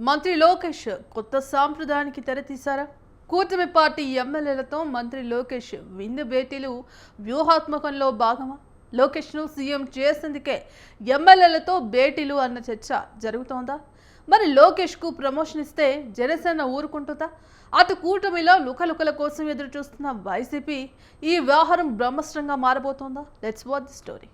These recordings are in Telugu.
మంత్రి లోకేష్ కొత్త సాంప్రదాయానికి తెరతీశారా? కూటమి పార్టీ ఎమ్మెల్యేలతో మంత్రి లోకేష్ విందు భేటీలు వ్యూహాత్మకంలో భాగమా? లోకేష్ను సీఎం చేసేందుకే ఎమ్మెల్యేలతో భేటీలు అన్న చర్చ జరుగుతోందా? మరి లోకేష్కు ప్రమోషన్ ఇస్తే జనసేన ఊరుకుంటుందా? అటు కూటమిలో లుకలుకల కోసం ఎదురు చూస్తున్న వైసీపీ ఈ వ్యవహారం బ్రహ్మాస్త్రంగా మారబోతోందా? Let's watch the story.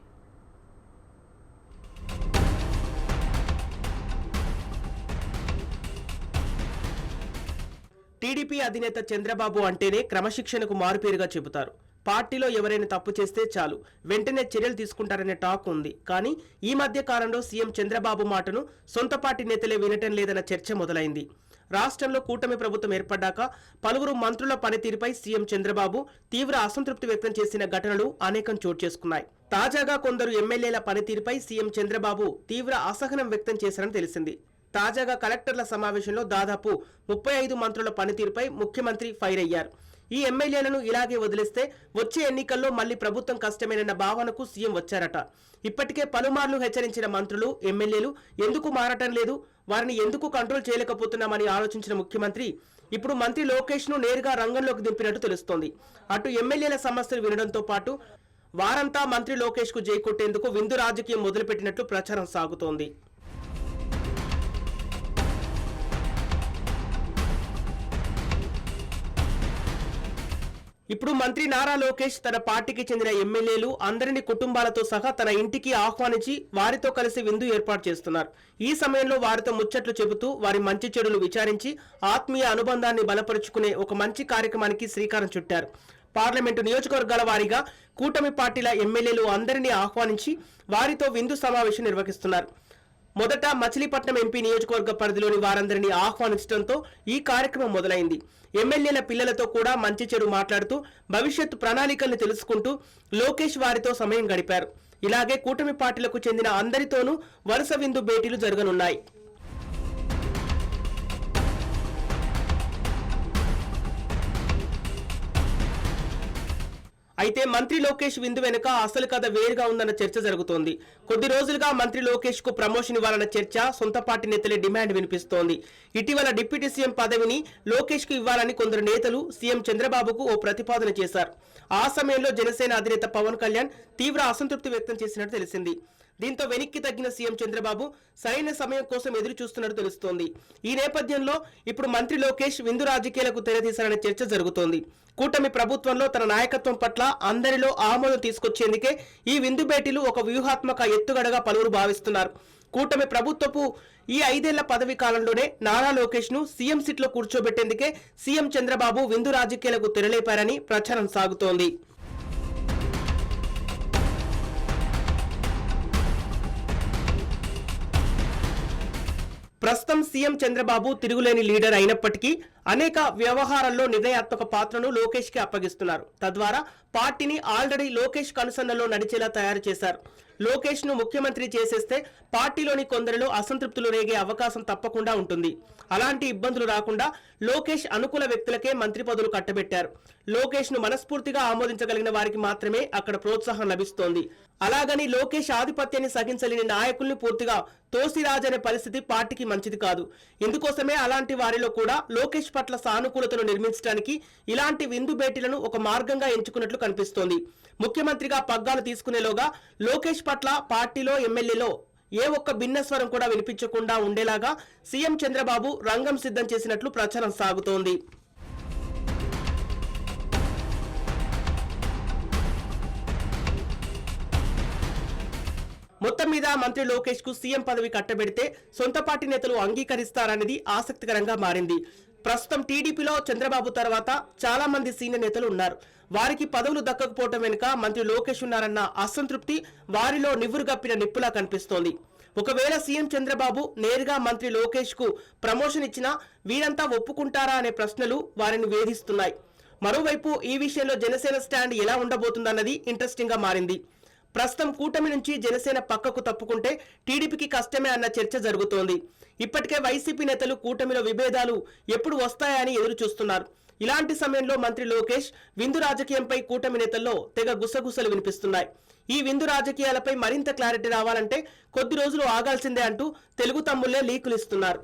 TDP అధినేత చంద్రబాబు అంటేనే క్రమశిక్షణకు మారుపేరుగా చెబుతారు. పార్టీలో ఎవరైనా తప్పు చేస్తే చాలు వెంటనే చర్యలు తీసుకుంటారనే టాక్ ఉంది. కానీ ఈ మధ్య కాలంలో సీఎం చంద్రబాబు మాటను సొంత పార్టీ నేతలే వినటం లేదన్న చర్చ మొదలైంది. రాష్ట్రంలో కూటమి ప్రభుత్వం ఏర్పడ్డాక పలువురు మంత్రుల పనితీరుపై సీఎం చంద్రబాబు తీవ్ర అసంతృప్తి వ్యక్తం చేసిన ఘటనలు అనేకం చోటు చేసుకున్నాయి. తాజాగా కొందరు ఎమ్మెల్యేల పనితీరుపై సీఎం చంద్రబాబు తీవ్ర అసహనం వ్యక్తం చేశారని తెలిసింది. తాజాగా కలెక్టర్ల సమావేశంలో దాదాపు 35 మంత్రుల పనితీరుపై ముఖ్యమంత్రి ఫైర్ అయ్యారు. ఈ ఎమ్మెల్యేలను ఇలాగే వదిలేస్తే వచ్చే ఎన్నికల్లో మళ్లీ ప్రభుత్వం కష్టమేనన్న భావనకు సీఎం వచ్చారట. ఇప్పటికే పలుమార్లు హెచ్చరించిన మంత్రులు, ఎమ్మెల్యేలు ఎందుకు మారటం లేదు, వారిని ఎందుకు కంట్రోల్ చేయలేకపోతున్నామని ఆలోచించిన ముఖ్యమంత్రి ఇప్పుడు మంత్రి లోకేష్ ను నేరుగా రంగంలోకి దింపినట్టు తెలుస్తోంది. అటు ఎమ్మెల్యేల సమస్యలు వినడంతో పాటు వారంతా మంత్రి లోకేష్ కు జై కొట్టేందుకు విందు రాజకీయం మొదలుపెట్టినట్లు ప్రచారం సాగుతోంది. ఇప్పుడు మంత్రి నారా లోకేష్ తన పార్టీకి చెందిన ఎమ్మెల్యేలు అందరినీ కుటుంబాలతో సహా తన ఇంటికి ఆహ్వానించి వారితో కలిసి విందు ఏర్పాటు చేస్తున్నారు. ఈ సమయంలో వారితో ముచ్చట్లు చెబుతూ వారి మంచి చెడులు విచారించి ఆత్మీయ అనుబంధాన్ని బలపరుచుకునే ఒక మంచి కార్యక్రమానికి శ్రీకారం చుట్టారు. పార్లమెంటు నియోజకవర్గాల వారీగా కూటమి పార్టీల ఎమ్మెల్యేలు అందరినీ ఆహ్వానించి వారితో విందు సమావేశం నిర్వహిస్తున్నారు. మొదట మచిలీపట్నం ఎంపీ నియోజకవర్గ పరిధిలోని వారందరినీ ఆహ్వానించడంతో ఈ కార్యక్రమం మొదలైంది. ఎమ్మెల్యేల పిల్లలతో కూడా మంచి చెడు మాట్లాడుతూ భవిష్యత్తు ప్రణాళికల్ని తెలుసుకుంటూ లోకేష్ వారితో సమయం గడిపారు. ఇలాగే కూటమి పార్టీలకు చెందిన అందరితోనూ వరుస విందు భేటీలు జరగనున్నాయి. అయితే మంత్రి లోకేష్ విందు వెనుక అసలు కథ వేరుగా ఉందన్న చర్చ జరుగుతోంది. కొద్ది రోజులుగా మంత్రి లోకేష్ కు ప్రమోషన్ ఇవ్వాలన్న చర్చ సొంత పార్టీ నేతలే డిమాండ్ వినిపిస్తోంది. ఇటీవల డిప్యూటీ సీఎం పదవిని లోకేష్ కు ఇవ్వాలని కొందరు నేతలు సీఎం చంద్రబాబుకు ఓ ప్రతిపాదన చేశారు. ఆ సమయంలో జనసేన అధినేత పవన్ కళ్యాణ్ తీవ్ర అసంతృప్తి వ్యక్తం చేసినట్టు తెలిసింది. దీంతో వెనక్కి తగ్గిన సీఎం చంద్రబాబు సరైన సమయం కోసం ఎదురు చూస్తున్నట్టు తెలుస్తోంది. ఈ నేపథ్యంలో ఇప్పుడు మంత్రి లోకేష్ విందు రాజకీయాలకు తెరతీశారనే చర్చ జరుగుతోంది. కూటమి ప్రభుత్వంలో తన నాయకత్వం పట్ల అందరిలో ఆమోదం తీసుకొచ్చేందుకే ఈ విందు భేటీలు ఒక వ్యూహాత్మక ఎత్తుగడగా పలువురు భావిస్తున్నారు. కూటమి ప్రభుత్వపు ఈ 5 ఏళ్ల పదవి కాలంలోనే నారా లోకేష్ ను సీఎం సీట్ లో కూర్చోబెట్టేందుకే సీఎం చంద్రబాబు విందు రాజకీయాలకు తెరలేపారని ప్రచారం సాగుతోంది. ప్రస్తుతం సీఎం చంద్రబాబు తిరుగులేని లీడర్ అయినప్పటికీ అనేక వ్యవహారాల్లో నిర్ణయాత్మక పాత్రను లోకేష్ కి అప్పగిస్తున్నారు. తద్వారా పార్టీని ఆల్రెడీ లోకేష్ కనుసన్నలో నడిచేలా తయారు చేశారు. లోకేష్ ను ముఖ్యమంత్రి చేసేస్తే పార్టీలోని కొందరిలో అసంతృప్తులు రేగే అవకాశం తప్పకుండా ఉంటుంది. అలాంటి ఇబ్బందులు రాకుండా లోకేష్ అనుకూల వ్యక్తులకే మంత్రి పదవులు కట్టబెట్టారు. లోకేష్ ను మనస్ఫూర్తిగా ఆమోదించగలిగిన వారికి మాత్రమే అక్కడ ప్రోత్సాహం లభిస్తోంది. అలాగని లోకేష్ ఆధిపత్యాన్ని సహించలేని నాయకుల్ని పూర్తిగా తోసిరాజనే పరిస్థితి పార్టీకి మంచిది కాదు. ఇందుకోసమే అలాంటి వారిలో కూడా లోకేష్ పట్ల సానుకూలతను నిర్మించడానికి ఇలాంటి విందు భేటీలను ఒక మార్గంగా ఎంచుకున్నట్లు కనిపిస్తోంది. ముఖ్యమంత్రిగా పగ్గాలు తీసుకునేలోగా లోకేష్ పట్ల పార్టీలో ఎమ్మెల్యేలో ఏ ఒక్క భిన్న స్వరం కూడా వినిపించకుండా ఉండేలాగా సీఎం చంద్రబాబు రంగం సిద్ధం చేసినట్లు ప్రచారం సాగుతోంది. మొత్తం మీద మంత్రి లోకేష్ కు సీఎం పదవి కట్టబెడితే సొంత పార్టీ నేతలు అంగీకరిస్తారనేది ఆసక్తికరంగా మారింది. ప్రస్తుతం టీడీపీలో చంద్రబాబు తర్వాత చాలా మంది సీనియర్ నేతలు ఉన్నారు. వారికి పదవులు దక్కకపోవడం వెనుక మంత్రి లోకేష్ ఉన్నారన్న అసంతృప్తి వారిలో నివ్వురుగప్పిన నిప్పులా కనిపిస్తోంది. ఒకవేళ సీఎం చంద్రబాబు నేరుగా మంత్రి లోకేష్ కు ప్రమోషన్ ఇచ్చినా వీరంతా ఒప్పుకుంటారా అనే ప్రశ్నలు వారిని వేధిస్తున్నాయి. మరోవైపు ఈ విషయంలో జనసేన స్టాండ్ ఎలా ఉండబోతుందన్నది ఇంట్రెస్టింగ్ గా మారింది. ప్రస్తుతం కూటమి నుంచి జనసేన పక్కకు తప్పుకుంటే టీడీపీకి కష్టమే అన్న చర్చ జరుగుతోంది. ఇప్పటికే వైసీపీ నేతలు కూటమిలో విభేదాలు ఎప్పుడు వస్తాయని ఎదురు చూస్తున్నారు. ఇలాంటి సమయంలో మంత్రి లోకేష్ విందు రాజకీయంపై కూటమి నేతల్లో తెగ గుసగుసలు వినిపిస్తున్నాయి. ఈ విందు రాజకీయాలపై మరింత క్లారిటీ రావాలంటే కొద్ది రోజులు ఆగాల్సిందే అంటూ తెలుగు తమ్ముళ్లే లీకులు ఇస్తున్నారు.